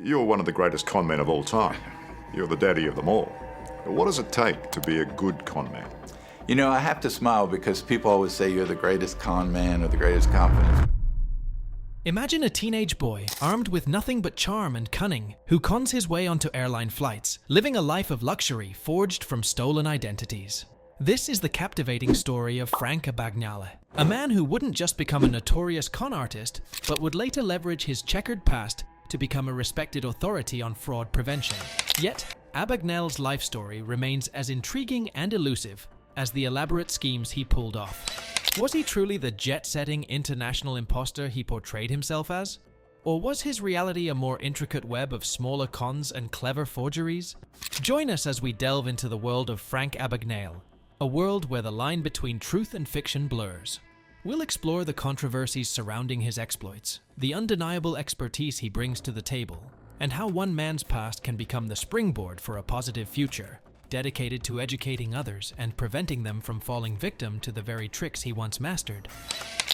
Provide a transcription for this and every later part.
You're one of the greatest con men of all time. You're the daddy of them all. What does it take to be a good con man? You know, I have to smile because people always say you're the greatest con man or the greatest confidence. Imagine a teenage boy, armed with nothing but charm and cunning, who cons his way onto airline flights, living a life of luxury forged from stolen identities. This is the captivating story of Frank Abagnale, a man who wouldn't just become a notorious con artist, but would later leverage his checkered past to become a respected authority on fraud prevention. Yet, Abagnale's life story remains as intriguing and elusive as the elaborate schemes he pulled off. Was he truly the jet-setting international imposter he portrayed himself as? Or was his reality a more intricate web of smaller cons and clever forgeries? Join us as we delve into the world of Frank Abagnale, a world where the line between truth and fiction blurs. We'll explore the controversies surrounding his exploits, the undeniable expertise he brings to the table, and how one man's past can become the springboard for a positive future, dedicated to educating others and preventing them from falling victim to the very tricks he once mastered.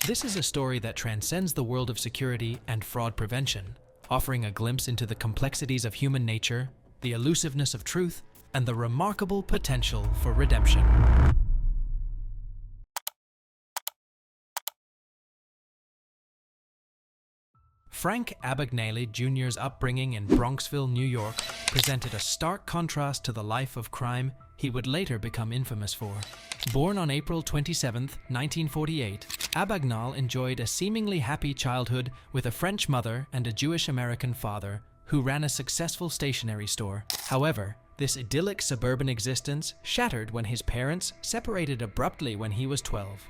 This is a story that transcends the world of security and fraud prevention, offering a glimpse into the complexities of human nature, the elusiveness of truth, and the remarkable potential for redemption. Frank Abagnale Jr.'s upbringing in Bronxville, New York, presented a stark contrast to the life of crime he would later become infamous for. Born on April 27, 1948, Abagnale enjoyed a seemingly happy childhood with a French mother and a Jewish-American father who ran a successful stationery store. However, this idyllic suburban existence shattered when his parents separated abruptly when he was 12.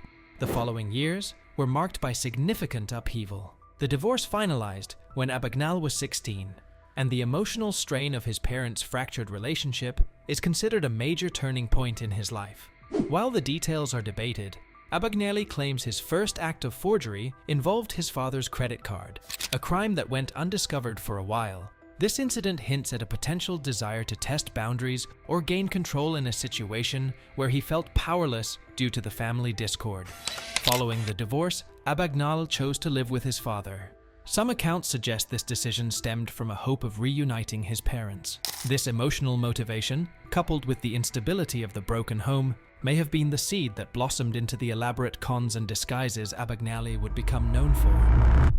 The following years were marked by significant upheaval. The divorce finalized when Abagnale was 16, and the emotional strain of his parents' fractured relationship is considered a major turning point in his life. While the details are debated, Abagnale claims his first act of forgery involved his father's credit card, a crime that went undiscovered for a while. This incident hints at a potential desire to test boundaries or gain control in a situation where he felt powerless due to the family discord. Following the divorce, Abagnale chose to live with his father. Some accounts suggest this decision stemmed from a hope of reuniting his parents. This emotional motivation, coupled with the instability of the broken home, may have been the seed that blossomed into the elaborate cons and disguises Abagnale would become known for.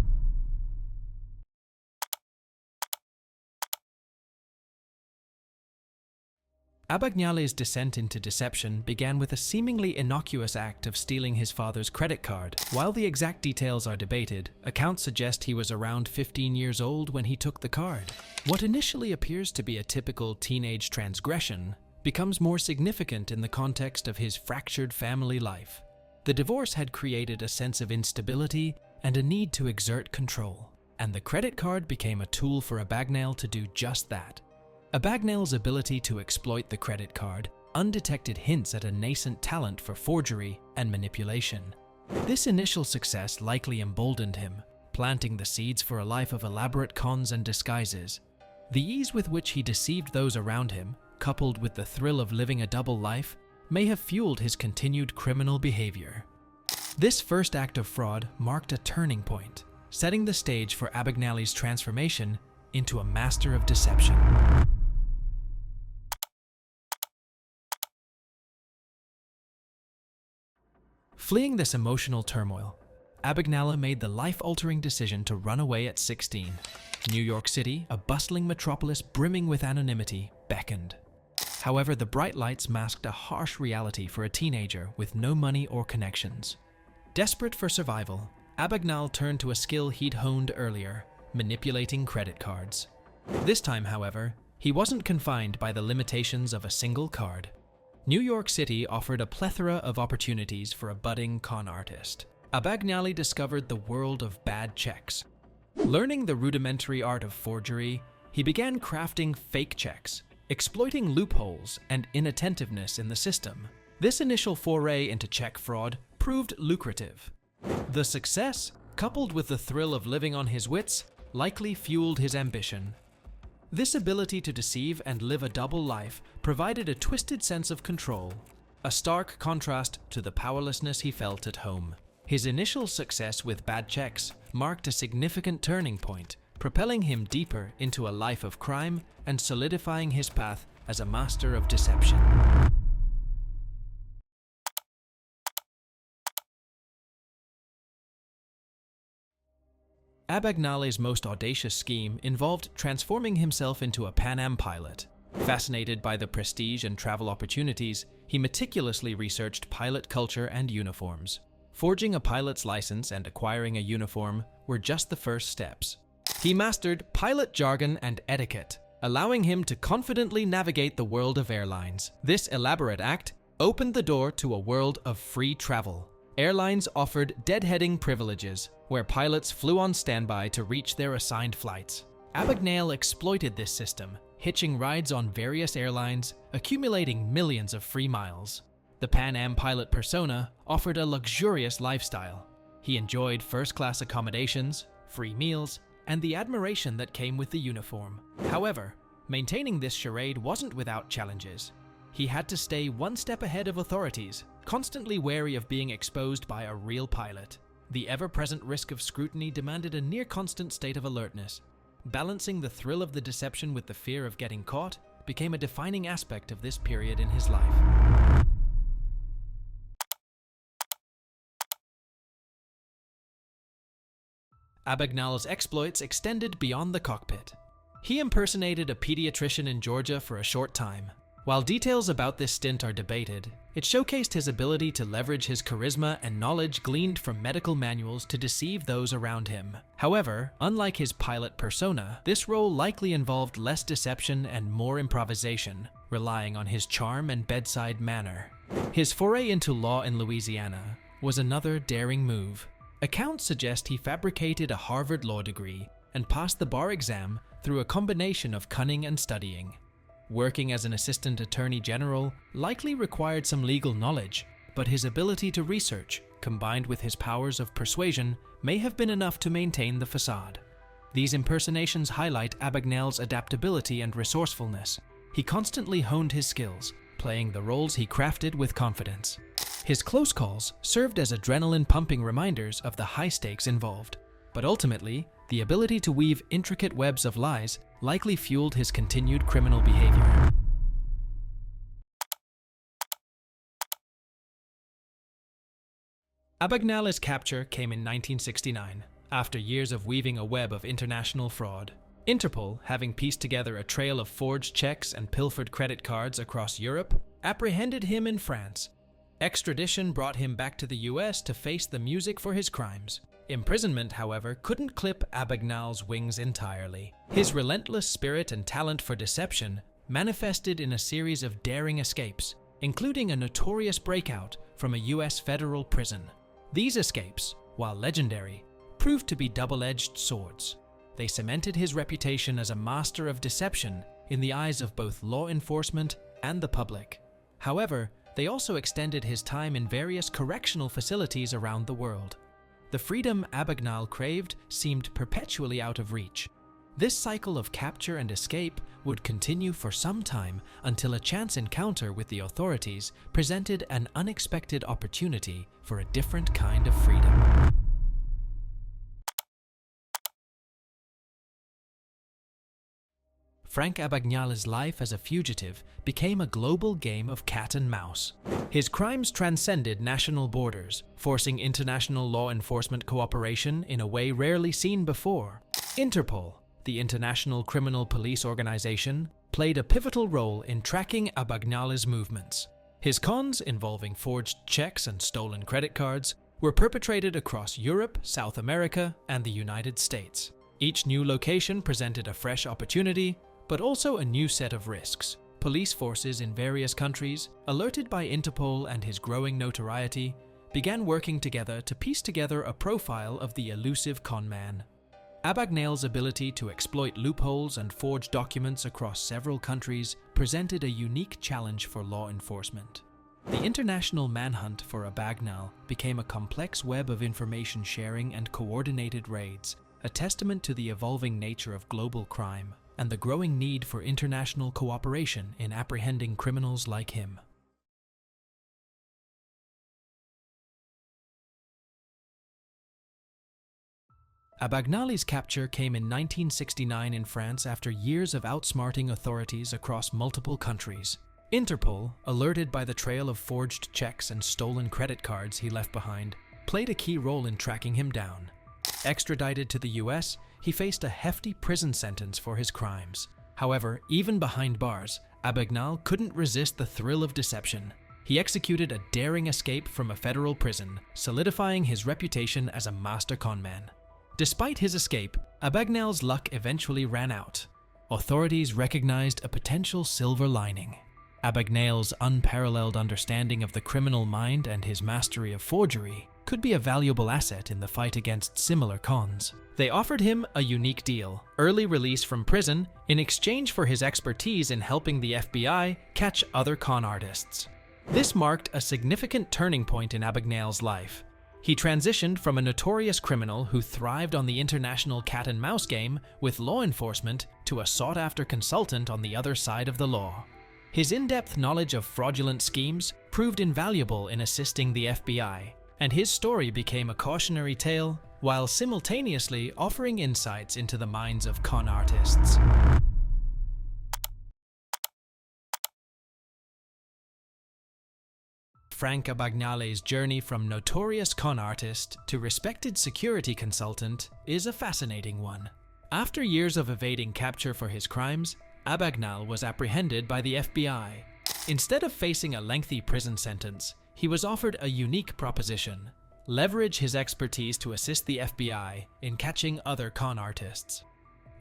Abagnale's descent into deception began with a seemingly innocuous act of stealing his father's credit card. While the exact details are debated, accounts suggest he was around 15 years old when he took the card. What initially appears to be a typical teenage transgression becomes more significant in the context of his fractured family life. The divorce had created a sense of instability and a need to exert control, and the credit card became a tool for Abagnale to do just that. Abagnale's ability to exploit the credit card undetected hints at a nascent talent for forgery and manipulation. This initial success likely emboldened him, planting the seeds for a life of elaborate cons and disguises. The ease with which he deceived those around him, coupled with the thrill of living a double life, may have fueled his continued criminal behavior. This first act of fraud marked a turning point, setting the stage for Abagnale's transformation into a master of deception. Fleeing this emotional turmoil, Abagnale made the life-altering decision to run away at 16. New York City, a bustling metropolis brimming with anonymity, beckoned. However, the bright lights masked a harsh reality for a teenager with no money or connections. Desperate for survival, Abagnale turned to a skill he'd honed earlier, manipulating credit cards. This time, however, he wasn't confined by the limitations of a single card. New York City offered a plethora of opportunities for a budding con artist. Abagnale discovered the world of bad checks. Learning the rudimentary art of forgery, he began crafting fake checks, exploiting loopholes and inattentiveness in the system. This initial foray into check fraud proved lucrative. The success, coupled with the thrill of living on his wits, likely fueled his ambition. This ability to deceive and live a double life provided a twisted sense of control, a stark contrast to the powerlessness he felt at home. His initial success with bad checks marked a significant turning point, propelling him deeper into a life of crime and solidifying his path as a master of deception. Abagnale's most audacious scheme involved transforming himself into a Pan Am pilot. Fascinated by the prestige and travel opportunities, he meticulously researched pilot culture and uniforms. Forging a pilot's license and acquiring a uniform were just the first steps. He mastered pilot jargon and etiquette, allowing him to confidently navigate the world of airlines. This elaborate act opened the door to a world of free travel. Airlines offered deadheading privileges, where pilots flew on standby to reach their assigned flights. Abagnale exploited this system, hitching rides on various airlines, accumulating millions of free miles. The Pan Am pilot persona offered a luxurious lifestyle. He enjoyed first-class accommodations, free meals, and the admiration that came with the uniform. However, maintaining this charade wasn't without challenges. He had to stay one step ahead of authorities, constantly wary of being exposed by a real pilot. The ever-present risk of scrutiny demanded a near-constant state of alertness. Balancing the thrill of the deception with the fear of getting caught became a defining aspect of this period in his life. Abagnale's exploits extended beyond the cockpit. He impersonated a pediatrician in Georgia for a short time. While details about this stint are debated, it showcased his ability to leverage his charisma and knowledge gleaned from medical manuals to deceive those around him. However, unlike his pilot persona, this role likely involved less deception and more improvisation, relying on his charm and bedside manner. His foray into law in Louisiana was another daring move. Accounts suggest he fabricated a Harvard law degree and passed the bar exam through a combination of cunning and studying. Working as an assistant attorney general likely required some legal knowledge, but his ability to research, combined with his powers of persuasion, may have been enough to maintain the facade. These impersonations highlight Abagnale's adaptability and resourcefulness. He constantly honed his skills, playing the roles he crafted with confidence. His close calls served as adrenaline-pumping reminders of the high stakes involved, but ultimately, the ability to weave intricate webs of lies likely fueled his continued criminal behavior. Abagnale's capture came in 1969, after years of weaving a web of international fraud. Interpol, having pieced together a trail of forged checks and pilfered credit cards across Europe, apprehended him in France. Extradition brought him back to the US to face the music for his crimes. Imprisonment, however, couldn't clip Abagnale's wings entirely. His relentless spirit and talent for deception manifested in a series of daring escapes, including a notorious breakout from a US federal prison. These escapes, while legendary, proved to be double-edged swords. They cemented his reputation as a master of deception in the eyes of both law enforcement and the public. However, they also extended his time in various correctional facilities around the world. The freedom Abagnale craved seemed perpetually out of reach. This cycle of capture and escape would continue for some time until a chance encounter with the authorities presented an unexpected opportunity for a different kind of freedom. Frank Abagnale's life as a fugitive became a global game of cat and mouse. His crimes transcended national borders, forcing international law enforcement cooperation in a way rarely seen before. Interpol, the International Criminal Police Organization, played a pivotal role in tracking Abagnale's movements. His cons, involving forged checks and stolen credit cards, were perpetrated across Europe, South America, and the United States. Each new location presented a fresh opportunity, but also a new set of risks. Police forces in various countries, alerted by Interpol and his growing notoriety, began working together to piece together a profile of the elusive conman. Abagnale's ability to exploit loopholes and forge documents across several countries presented a unique challenge for law enforcement. The international manhunt for Abagnale became a complex web of information sharing and coordinated raids, a testament to the evolving nature of global crime and the growing need for international cooperation in apprehending criminals like him. Abagnale's capture came in 1969 in France after years of outsmarting authorities across multiple countries. Interpol, alerted by the trail of forged checks and stolen credit cards he left behind, played a key role in tracking him down. Extradited to the US, he faced a hefty prison sentence for his crimes. However, even behind bars, Abagnale couldn't resist the thrill of deception. He executed a daring escape from a federal prison, solidifying his reputation as a master conman. Despite his escape, Abagnale's luck eventually ran out. Authorities recognized a potential silver lining. Abagnale's unparalleled understanding of the criminal mind and his mastery of forgery could be a valuable asset in the fight against similar cons. They offered him a unique deal, early release from prison, in exchange for his expertise in helping the FBI catch other con artists. This marked a significant turning point in Abagnale's life. He transitioned from a notorious criminal who thrived on the international cat-and-mouse game with law enforcement to a sought-after consultant on the other side of the law. His in-depth knowledge of fraudulent schemes proved invaluable in assisting the FBI, and his story became a cautionary tale while simultaneously offering insights into the minds of con artists. Frank Abagnale's journey from notorious con artist to respected security consultant is a fascinating one. After years of evading capture for his crimes, Abagnale was apprehended by the FBI. Instead of facing a lengthy prison sentence, he was offered a unique proposition: leverage his expertise to assist the FBI in catching other con artists.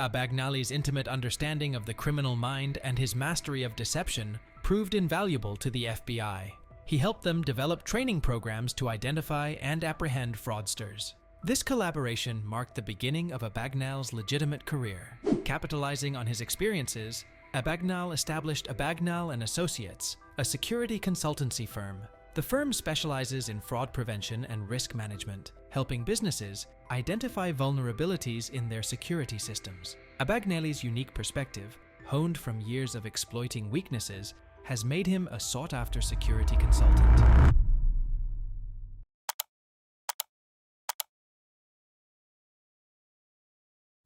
Abagnale's intimate understanding of the criminal mind and his mastery of deception proved invaluable to the FBI. He helped them develop training programs to identify and apprehend fraudsters. This collaboration marked the beginning of Abagnale's legitimate career. Capitalizing on his experiences, Abagnale established Abagnale & Associates, a security consultancy firm. The firm specializes in fraud prevention and risk management, helping businesses identify vulnerabilities in their security systems. Abagnale's unique perspective, honed from years of exploiting weaknesses, has made him a sought-after security consultant.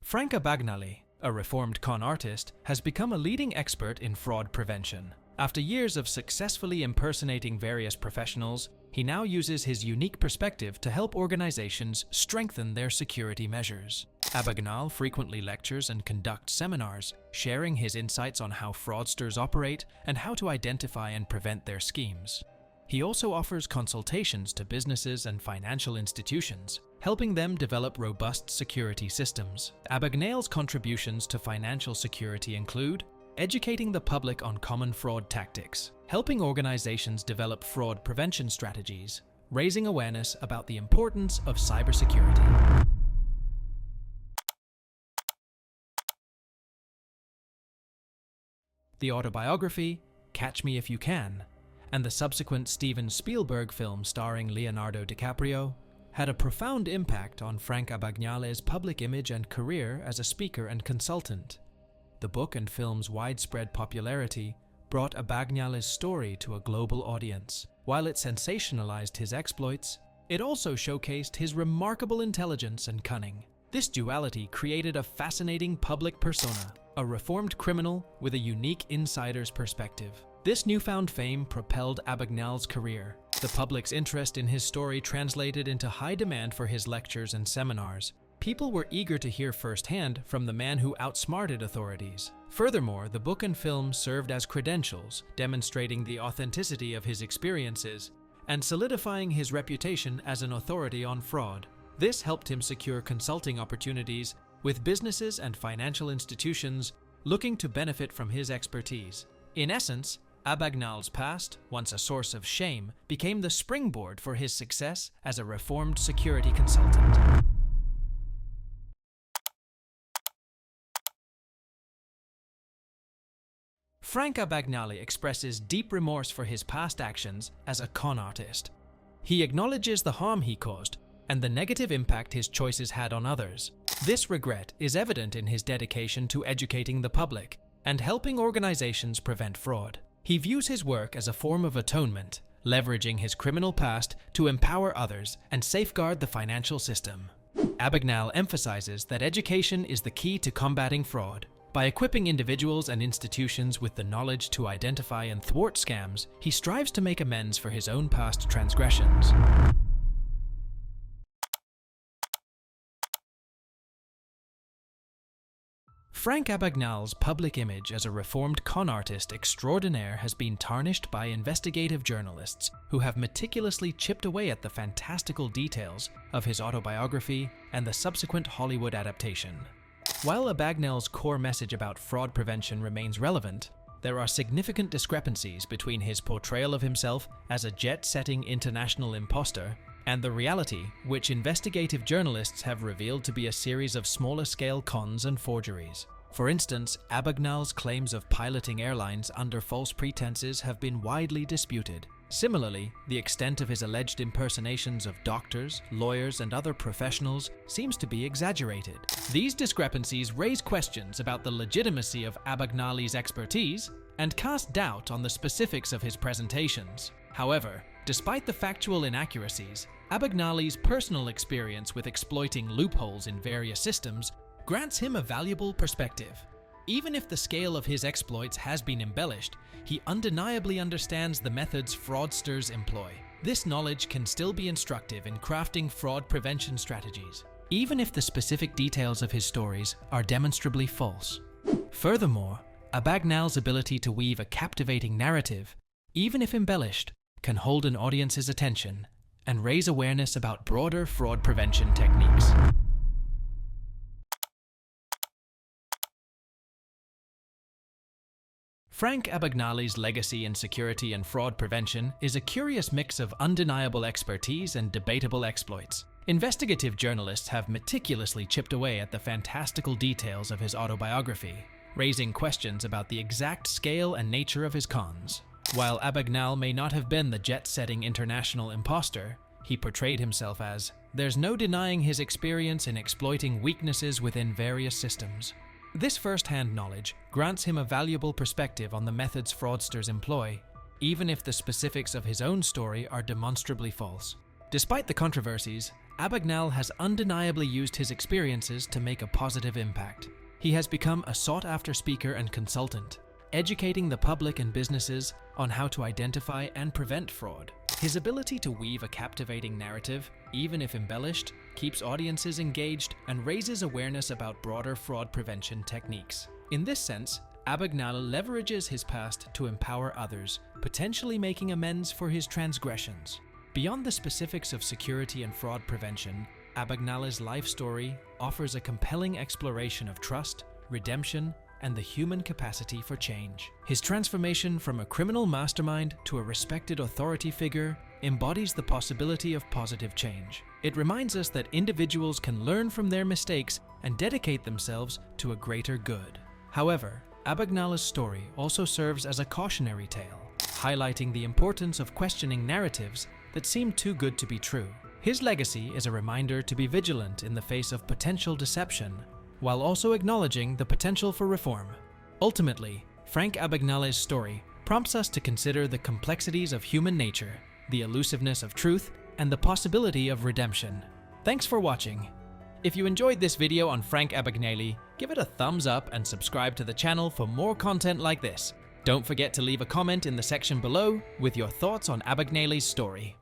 Frank Abagnale, a reformed con artist, has become a leading expert in fraud prevention. After years of successfully impersonating various professionals, he now uses his unique perspective to help organizations strengthen their security measures. Abagnale frequently lectures and conducts seminars, sharing his insights on how fraudsters operate and how to identify and prevent their schemes. He also offers consultations to businesses and financial institutions, helping them develop robust security systems. Abagnale's contributions to financial security include educating the public on common fraud tactics, helping organizations develop fraud prevention strategies, raising awareness about the importance of cybersecurity. The autobiography, Catch Me If You Can, and the subsequent Steven Spielberg film starring Leonardo DiCaprio, had a profound impact on Frank Abagnale's public image and career as a speaker and consultant. The book and film's widespread popularity brought Abagnale's story to a global audience. While it sensationalized his exploits, it also showcased his remarkable intelligence and cunning. This duality created a fascinating public persona, a reformed criminal with a unique insider's perspective. This newfound fame propelled Abagnale's career. The public's interest in his story translated into high demand for his lectures and seminars. People were eager to hear firsthand from the man who outsmarted authorities. Furthermore, the book and film served as credentials, demonstrating the authenticity of his experiences and solidifying his reputation as an authority on fraud. This helped him secure consulting opportunities with businesses and financial institutions looking to benefit from his expertise. In essence, Abagnale's past, once a source of shame, became the springboard for his success as a reformed security consultant. Frank Abagnale expresses deep remorse for his past actions as a con artist. He acknowledges the harm he caused and the negative impact his choices had on others. This regret is evident in his dedication to educating the public and helping organizations prevent fraud. He views his work as a form of atonement, leveraging his criminal past to empower others and safeguard the financial system. Abagnale emphasizes that education is the key to combating fraud. By equipping individuals and institutions with the knowledge to identify and thwart scams, he strives to make amends for his own past transgressions. Frank Abagnale's public image as a reformed con artist extraordinaire has been tarnished by investigative journalists who have meticulously chipped away at the fantastical details of his autobiography and the subsequent Hollywood adaptation. While Abagnale's core message about fraud prevention remains relevant, there are significant discrepancies between his portrayal of himself as a jet-setting international imposter and the reality, which investigative journalists have revealed to be a series of smaller-scale cons and forgeries. For instance, Abagnale's claims of piloting airlines under false pretenses have been widely disputed. Similarly, the extent of his alleged impersonations of doctors, lawyers, and other professionals seems to be exaggerated. These discrepancies raise questions about the legitimacy of Abagnale's expertise and cast doubt on the specifics of his presentations. However, despite the factual inaccuracies, Abagnale's personal experience with exploiting loopholes in various systems grants him a valuable perspective. Even if the scale of his exploits has been embellished, he undeniably understands the methods fraudsters employ. This knowledge can still be instructive in crafting fraud prevention strategies, even if the specific details of his stories are demonstrably false. Furthermore, Abagnale's ability to weave a captivating narrative, even if embellished, can hold an audience's attention and raise awareness about broader fraud prevention techniques. Frank Abagnale's legacy in security and fraud prevention is a curious mix of undeniable expertise and debatable exploits. Investigative journalists have meticulously chipped away at the fantastical details of his autobiography, raising questions about the exact scale and nature of his cons. While Abagnale may not have been the jet-setting international imposter he portrayed himself as, there's no denying his experience in exploiting weaknesses within various systems. This first-hand knowledge grants him a valuable perspective on the methods fraudsters employ, even if the specifics of his own story are demonstrably false. Despite the controversies, Abagnale has undeniably used his experiences to make a positive impact. He has become a sought-after speaker and consultant, educating the public and businesses on how to identify and prevent fraud. His ability to weave a captivating narrative, even if embellished, keeps audiences engaged and raises awareness about broader fraud prevention techniques. In this sense, Abagnale leverages his past to empower others, potentially making amends for his transgressions. Beyond the specifics of security and fraud prevention, Abagnale's life story offers a compelling exploration of trust, redemption, and the human capacity for change. His transformation from a criminal mastermind to a respected authority figure embodies the possibility of positive change. It reminds us that individuals can learn from their mistakes and dedicate themselves to a greater good. However, Abagnale's story also serves as a cautionary tale, highlighting the importance of questioning narratives that seem too good to be true. His legacy is a reminder to be vigilant in the face of potential deception, while also acknowledging the potential for reform. Ultimately, Frank Abagnale's story prompts us to consider the complexities of human nature, the elusiveness of truth, and the possibility of redemption. Thanks for watching. If you enjoyed this video on Frank Abagnale, give it a thumbs up and subscribe to the channel for more content like this. Don't forget to leave a comment in the section below with your thoughts on Abagnale's story.